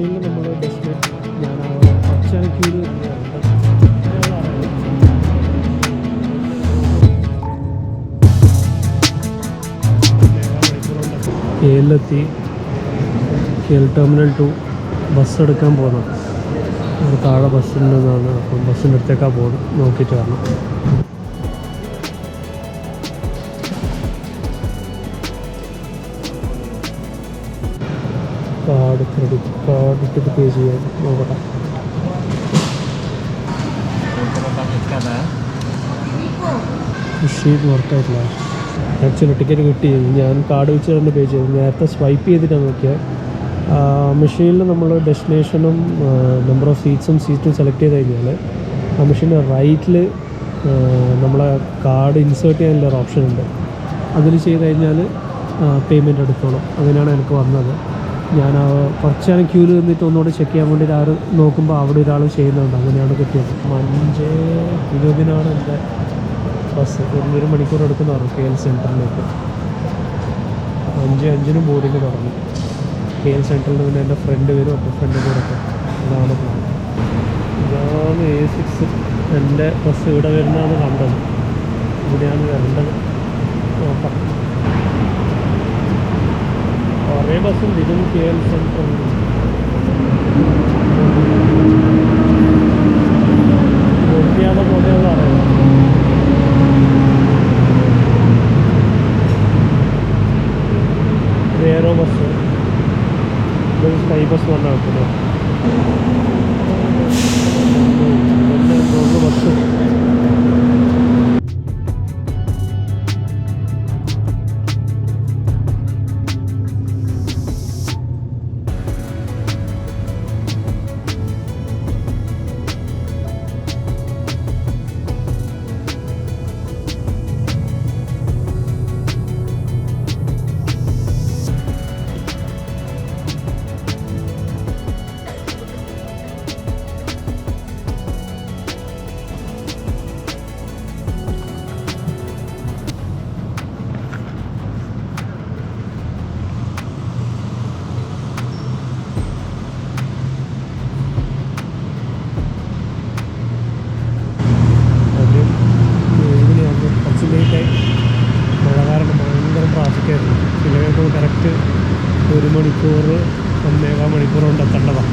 മെഷീനിൽ നമ്മൾ ഡെസ്റ്റിനേഷൻ ഞാൻ കുറച്ചാണ് ക്യൂല് കേരളെത്തി KL ടെർമിനൽ 2 ബസ് എടുക്കാൻ പോകുന്നത്. താഴെ ബസ്സുണ്ടെന്നാണ്. അപ്പം ബസ്സിൻ്റെ അടുത്തേക്കാണ് പോകുന്നത്. നോക്കിയിട്ട് വരണം. ക്രെഡിറ്റ് കാർഡ് ഇട്ടിട്ട് പേ ചെയ്യാൻ നോക്കട്ടെ. മെഷീൻ വർക്കായിട്ടില്ല. ആക്ച്വലി ടിക്കറ്റ് കിട്ടി. ഞാൻ കാർഡ് വെച്ച് തന്നെ പേ ചെയ്തു. നേരത്തെ സ്വൈപ്പ് ചെയ്തിട്ടാണ് നോക്കിയത്. മെഷീനിൽ നമ്മൾ ഡെസ്റ്റിനേഷനും നമ്പർ ഓഫ് സീറ്റും സെലക്ട് ചെയ്ത് കഴിഞ്ഞാൽ ആ മെഷീൻ്റെ റൈറ്റിൽ നമ്മളെ കാർഡ് ഇൻസേർട്ട് ചെയ്യാനുള്ളൊരു ഓപ്ഷൻ ഉണ്ട്. അതിൽ ചെയ്ത് കഴിഞ്ഞാൽ പേയ്മെൻറ്റ് എടുത്തോളും. അങ്ങനെയാണ് എനിക്ക് വന്നത്. ഞാൻ കുറച്ചാണ് ക്യൂല് നിന്നിട്ട് ഒന്നുകൂടെ ചെക്ക് ചെയ്യാൻ വേണ്ടി നോക്കുമ്പോൾ അവിടെ ഒരാൾ ചെയ്യുന്നുണ്ട്. അങ്ങനെയാണ് കിട്ടിയത്. 5:20 എൻ്റെ ബസ്. 1 മണിക്കൂർ എടുക്കുന്ന പറഞ്ഞു KL സെൻറ്ററിലേക്ക്. 5:05 ബോർഡിങ് തുടങ്ങി. KL സെൻറ്ററിൽ നിന്ന് എൻ്റെ ഫ്രണ്ട് വരും. അപ്പോൾ ഫ്രണ്ട് കൂടെ ഇതാണ് പ്ലാൻ. ഇതാണ് A6. എൻ്റെ ബസ് ഇവിടെ വരുന്നതാണ് കണ്ടത്. ഇവിടെയാണ് വരേണ്ടത്. നോക്കാം. കുറേ ബസ്സുണ്ട്. ഇതും KL സെൻറ്ററിൽ നോക്കിയാതെ പോലെയുള്ള അറിയാം. വേറെ ബസ് സ്കൈ ബസ് വന്ന വെക്കുന്നത്. ബസ് മഴ കാരണം ഭയങ്കര ട്രാഫിക്കായിരുന്നു. ഇതിലേക്ക് കറക്റ്റ് 1 മണിക്കൂർ 1.25 മണിക്കൂർ കൊണ്ട് എത്തേണ്ടതാണ്.